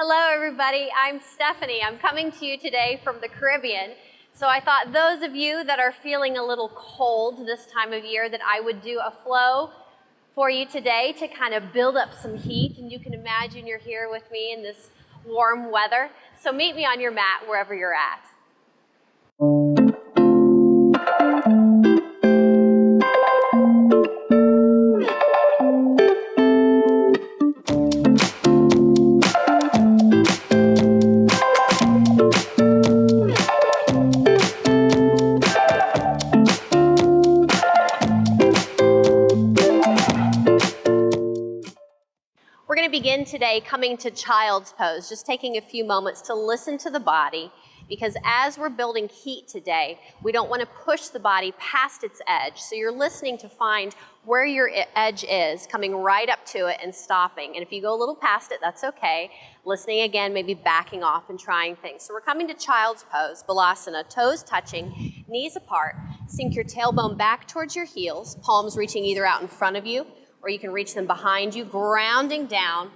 Hello everybody, I'm Stephanie. I'm coming to you today from the Caribbean. So I thought those of you that are feeling a little cold this time of year that I would do a flow for you today to kind of build up some heat. And you can imagine you're here with me in this warm weather. So meet me on your mat wherever you're at. We're going to begin today coming to child's pose, just taking a few moments to listen to the body, because as we're building heat today, we don't want to push the body past its edge. So you're listening to find where your edge is, coming right up to it and stopping. And if you go a little past it, that's okay. Listening again, maybe backing off and trying things. So we're coming to child's pose, balasana, toes touching, knees apart. Sink your tailbone back towards your heels, palms reaching either out in front of you, or you can reach them behind you, grounding down,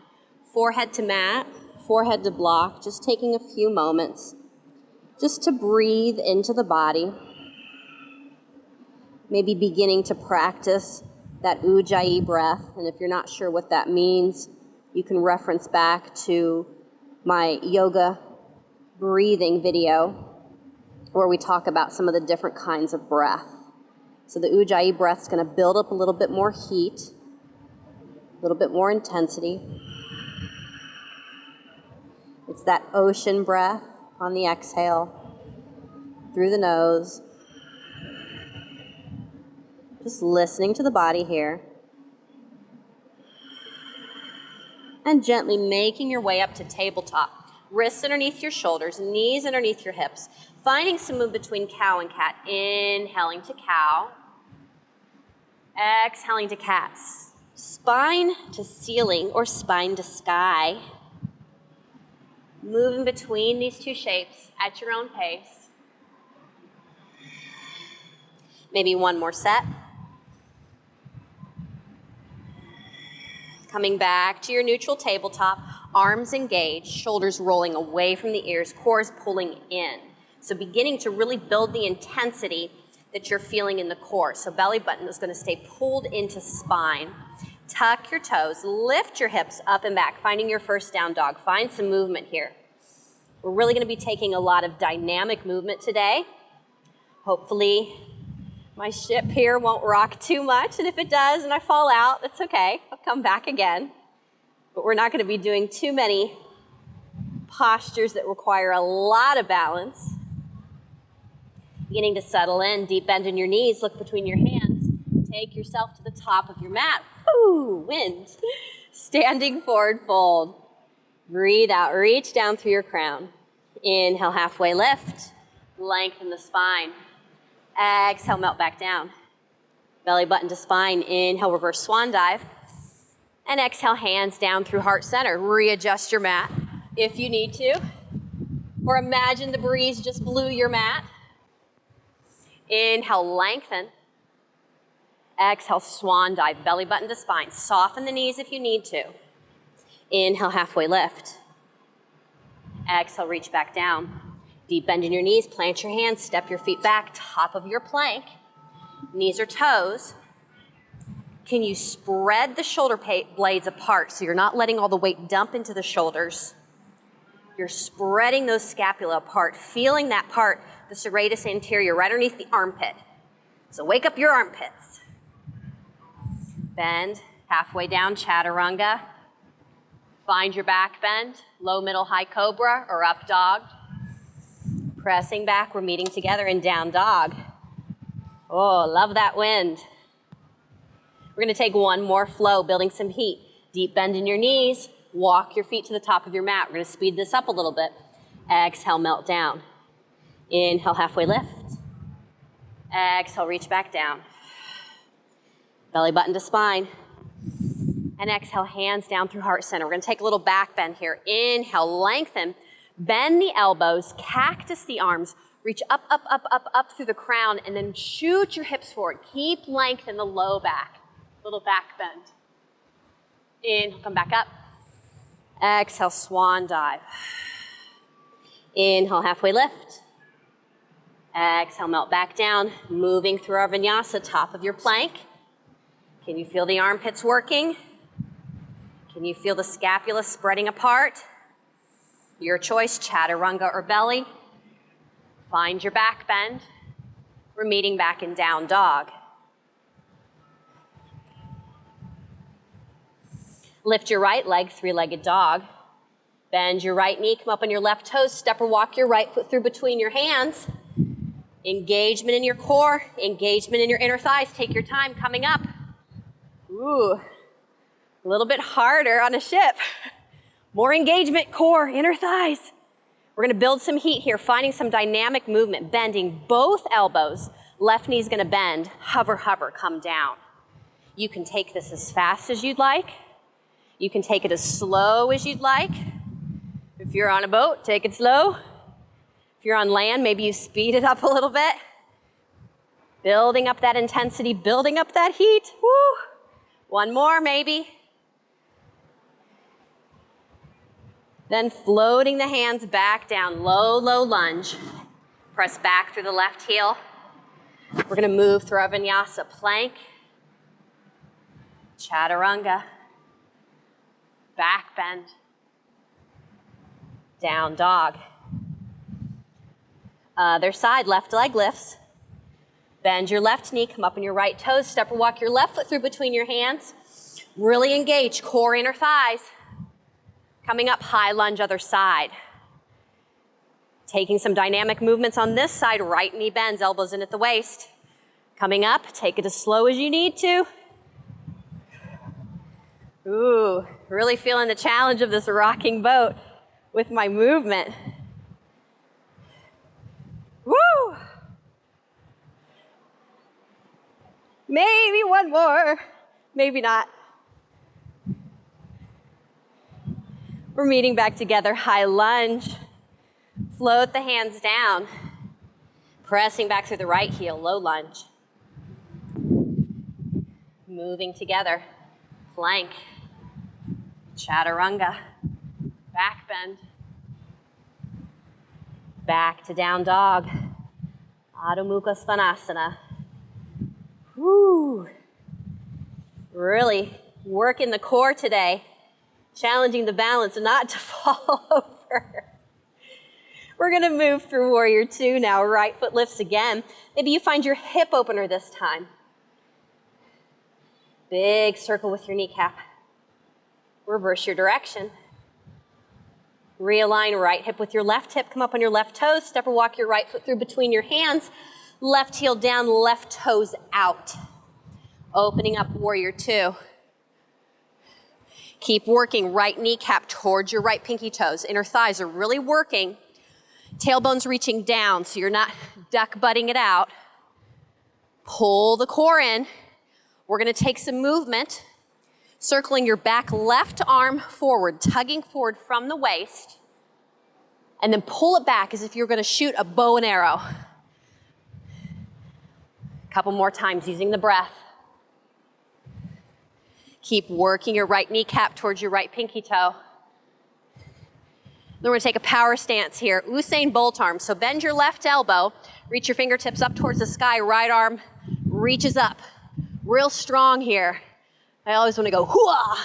forehead to mat, forehead to block, just taking a few moments just to breathe into the body. Maybe beginning to practice that Ujjayi breath, and if you're not sure what that means, you can reference back to my yoga breathing video where we talk about some of the different kinds of breath. So the Ujjayi breath is going to build up a little bit more heat, a little bit more intensity. It's that ocean breath on the exhale through the nose. Just listening to the body here. And gently making your way up to tabletop. Wrists underneath your shoulders, knees underneath your hips. Finding some move between cow and cat. Inhaling to cow. Exhaling to cats. Spine to ceiling or spine to sky. Moving between these two shapes at your own pace. Maybe one more set. Coming back to your neutral tabletop, arms engaged, shoulders rolling away from the ears, core is pulling in. So beginning to really build the intensity that you're feeling in the core. So belly button is going to stay pulled into spine. Tuck your toes, lift your hips up and back, finding your first down dog. Find some movement here. We're really going to be taking a lot of dynamic movement today. Hopefully my ship here won't rock too much, and if it does and I fall out, that's okay. I'll come back again. But we're not going to be doing too many postures that require a lot of balance. Beginning to settle in, deep bend in your knees, look between your hands. Take yourself to the top of your mat. Woo, wind. Standing forward fold. Breathe out, reach down through your crown. Inhale, halfway lift. Lengthen the spine. Exhale, melt back down. Belly button to spine. Inhale, reverse swan dive. And exhale, hands down through heart center. Readjust your mat if you need to. Or imagine the breeze just blew your mat. Inhale, lengthen. Exhale, swan dive, belly button to spine. Soften the knees if you need to. Inhale, halfway lift. Exhale, reach back down. Deep bend in your knees, plant your hands, step your feet back, top of your plank. Knees or toes. Can you spread the shoulder blades apart so you're not letting all the weight dump into the shoulders? You're spreading those scapula apart, feeling that part, the serratus anterior, right underneath the armpit. So wake up your armpits. Bend, halfway down, chaturanga. Find your back bend, low, middle, high cobra, or up dog. Pressing back, we're meeting together in down dog. Oh, love that wind. We're gonna take one more flow, building some heat. Deep bend in your knees, walk your feet to the top of your mat. We're gonna speed this up a little bit. Exhale, melt down. Inhale, halfway lift. Exhale, reach back down. Belly button to spine. And exhale, hands down through heart center. We're gonna take a little back bend here. Inhale, lengthen. Bend the elbows, cactus the arms. Reach up, up, up, up, up through the crown, and then shoot your hips forward. Keep length in the low back. Little back bend. Inhale, come back up. Exhale, swan dive. Inhale, halfway lift. Exhale, melt back down, moving through our vinyasa, top of your plank. Can you feel the armpits working? Can you feel the scapula spreading apart? Your choice, chaturanga or belly. Find your back bend. We're meeting back in down dog. Lift your right leg, three-legged dog. Bend your right knee, come up on your left toes, step or walk your right foot through between your hands. Engagement in your core, engagement in your inner thighs. Take your time coming up. Ooh, a little bit harder on a ship. More engagement, core, inner thighs. We're gonna build some heat here, finding some dynamic movement, bending both elbows. Left knee's gonna bend, hover, hover, come down. You can take this as fast as you'd like. You can take it as slow as you'd like. If you're on a boat, take it slow. If you're on land, maybe you speed it up a little bit. Building up that intensity, building up that heat. Woo! One more, maybe. Then floating the hands back down, low, low lunge. Press back through the left heel. We're gonna move through our vinyasa, plank, chaturanga, back bend, down dog. Other side, left leg lifts. Bend your left knee, come up on your right toes, step or walk your left foot through between your hands. Really engage core, inner thighs. Coming up, high lunge, other side. Taking some dynamic movements on this side, right knee bends, elbows in at the waist. Coming up, take it as slow as you need to. Ooh, really feeling the challenge of this rocking boat with my movement. Woo! Maybe one more, maybe not. We're meeting back together, high lunge. Float the hands down. Pressing back through the right heel, low lunge. Moving together, plank, chaturanga, back bend. Back to down dog, Adho Mukha Svanasana. Woo! Really working the core today, challenging the balance not to fall over. We're gonna move through warrior two now, right foot lifts again. Maybe you find your hip opener this time. Big circle with your kneecap. Reverse your direction. Realign right hip with your left hip, come up on your left toes, step or walk your right foot through between your hands, left heel down, left toes out. Opening up warrior two. Keep working right kneecap towards your right pinky toes. Inner thighs are really working. Tailbone's reaching down so you're not duck butting it out. Pull the core in. We're gonna take some movement. Circling your back left arm forward, tugging forward from the waist, and then pull it back as if you're gonna shoot a bow and arrow. A couple more times using the breath. Keep working your right kneecap towards your right pinky toe. Then we're gonna take a power stance here, Usain Bolt arm. So bend your left elbow, reach your fingertips up towards the sky, right arm reaches up. Real strong here. I always want to go hooah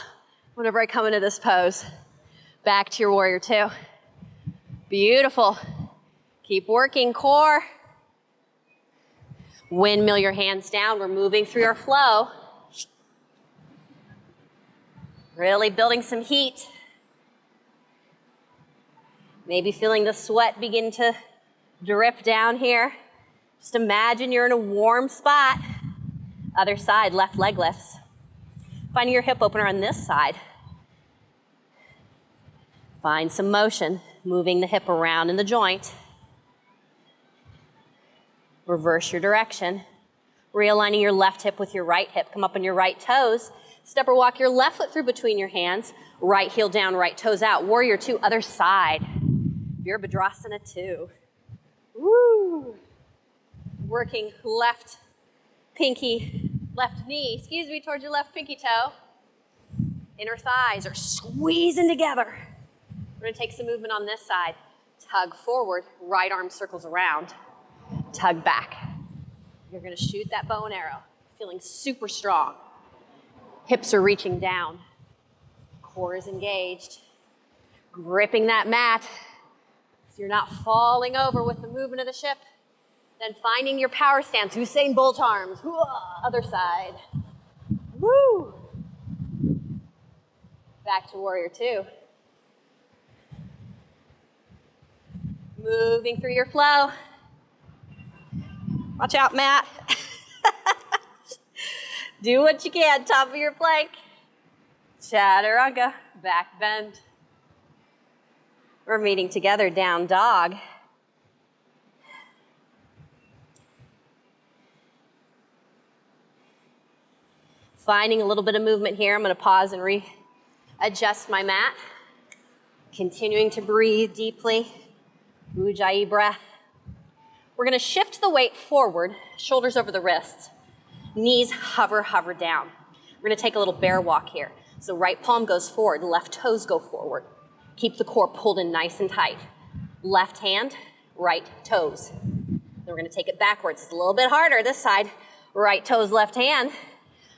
whenever I come into this pose. Back to your warrior two. Beautiful. Keep working core. Windmill your hands down. We're moving through our flow. Really building some heat. Maybe feeling the sweat begin to drip down here. Just imagine you're in a warm spot. Other side, left leg lifts. Finding your hip opener on this side. Find some motion, moving the hip around in the joint. Reverse your direction. Realigning your left hip with your right hip. Come up on your right toes. Step or walk your left foot through between your hands. Right heel down, right toes out. Warrior two, other side. Virabhadrasana two. Woo! Working left knee, towards your left pinky toe. Inner thighs are squeezing together. We're gonna take some movement on this side. Tug forward, right arm circles around. Tug back. You're gonna shoot that bow and arrow, feeling super strong. Hips are reaching down. Core is engaged. Gripping that mat so you're not falling over with the movement of the ship. Then finding your power stance, Usain Bolt arms. Other side. Woo! Back to warrior two. Moving through your flow. Watch out, Matt. Do what you can, top of your plank. Chaturanga, back bend. We're meeting together, down dog. Finding a little bit of movement here. I'm going to pause and readjust my mat. Continuing to breathe deeply. Ujjayi breath. We're going to shift the weight forward, shoulders over the wrists. Knees hover down. We're going to take a little bear walk here. So right palm goes forward, left toes go forward. Keep the core pulled in nice and tight. Left hand, right toes. Then we're going to take it backwards. It's a little bit harder this side. Right toes, left hand.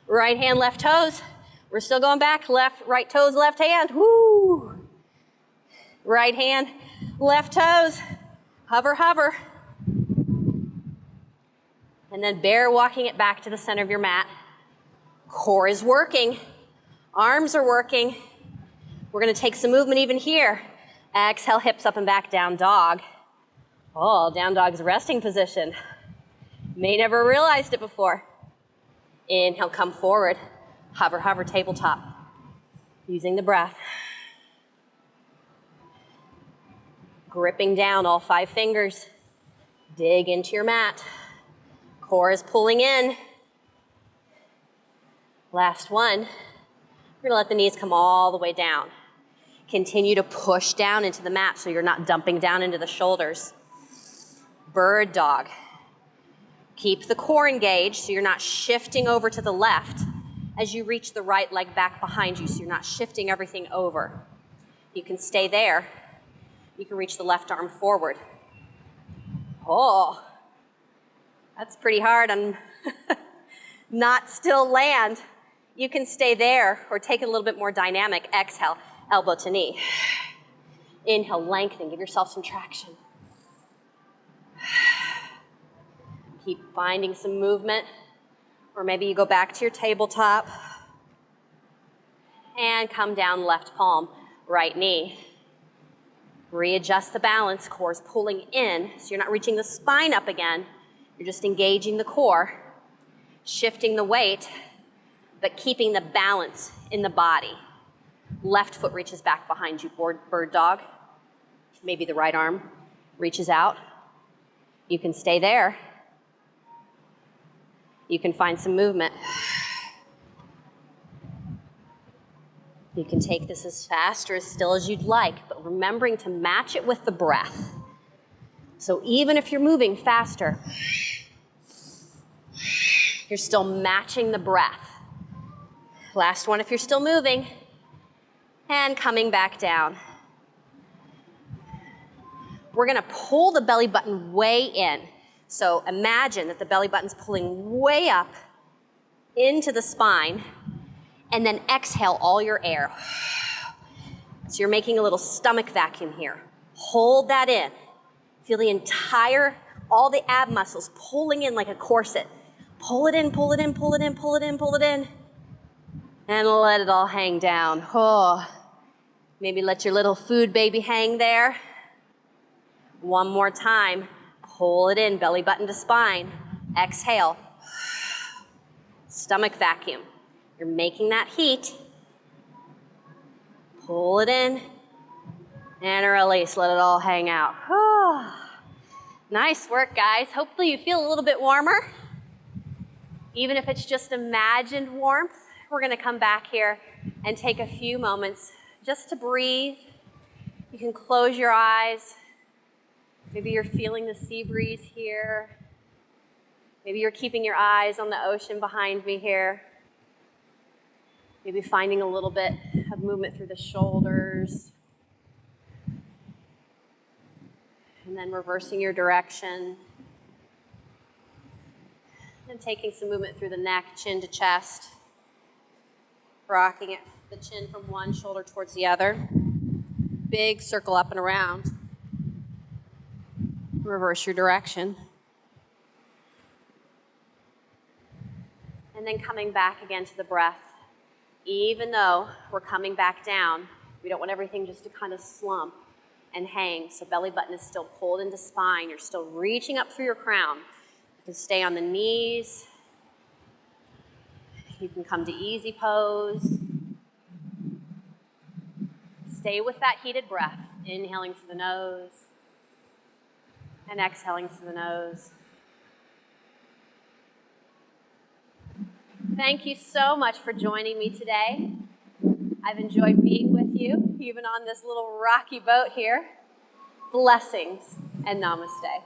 Right hand, left toes. We're still going back. Left, right toes, left hand. Woo! Right hand, left toes. Hover. And then bear walking it back to the center of your mat. Core is working. Arms are working. We're going to take some movement even here. Exhale, hips up and back, down dog. Oh, down dog's resting position. May never realized it before. Inhale, come forward. Hover, tabletop. Using the breath. Gripping down all 5 fingers. Dig into your mat. Core is pulling in. Last one. We're going to let the knees come all the way down. Continue to push down into the mat so you're not dumping down into the shoulders. Bird dog. Keep the core engaged so you're not shifting over to the left as you reach the right leg back behind you, so you're not shifting everything over. You can stay there. You can reach the left arm forward. Oh, that's pretty hard on not still land. You can stay there or take it a little bit more dynamic. Exhale, elbow to knee. Inhale, lengthen, give yourself some traction. Keep finding some movement, or maybe you go back to your tabletop and come down left palm, right knee. Readjust the balance, core's pulling in, so you're not reaching the spine up again. You're just engaging the core, shifting the weight, but keeping the balance in the body. Left foot reaches back behind you, bird dog. Maybe the right arm reaches out. You can stay there. You can find some movement. You can take this as fast or as still as you'd like, but remembering to match it with the breath. So even if you're moving faster, you're still matching the breath. Last one if you're still moving. And coming back down. We're going to pull the belly button way in. So imagine that the belly button's pulling way up into the spine, and then exhale all your air. So you're making a little stomach vacuum here. Hold that in. Feel the entire, all the ab muscles pulling in like a corset. Pull it in, pull it in, pull it in, pull it in, pull it in. And let it all hang down. Oh, maybe let your little food baby hang there. One more time. Pull it in, belly button to spine. Exhale. Stomach vacuum. You're making that heat. Pull it in and release. Let it all hang out. Nice work, guys. Hopefully you feel a little bit warmer. Even if it's just imagined warmth, we're going to come back here and take a few moments just to breathe. You can close your eyes. Maybe you're feeling the sea breeze here. Maybe you're keeping your eyes on the ocean behind me here. Maybe finding a little bit of movement through the shoulders. And then reversing your direction. And taking some movement through the neck, chin to chest. Rocking it, the chin from one shoulder towards the other. Big circle up and around. Reverse your direction. And then coming back again to the breath. Even though we're coming back down, we don't want everything just to kind of slump and hang. So belly button is still pulled into spine. You're still reaching up through your crown. You can stay on the knees. You can come to easy pose. Stay with that heated breath. Inhaling through the nose and exhaling through the nose. Thank you so much for joining me today. I've enjoyed being with you, even on this little rocky boat here. Blessings and namaste.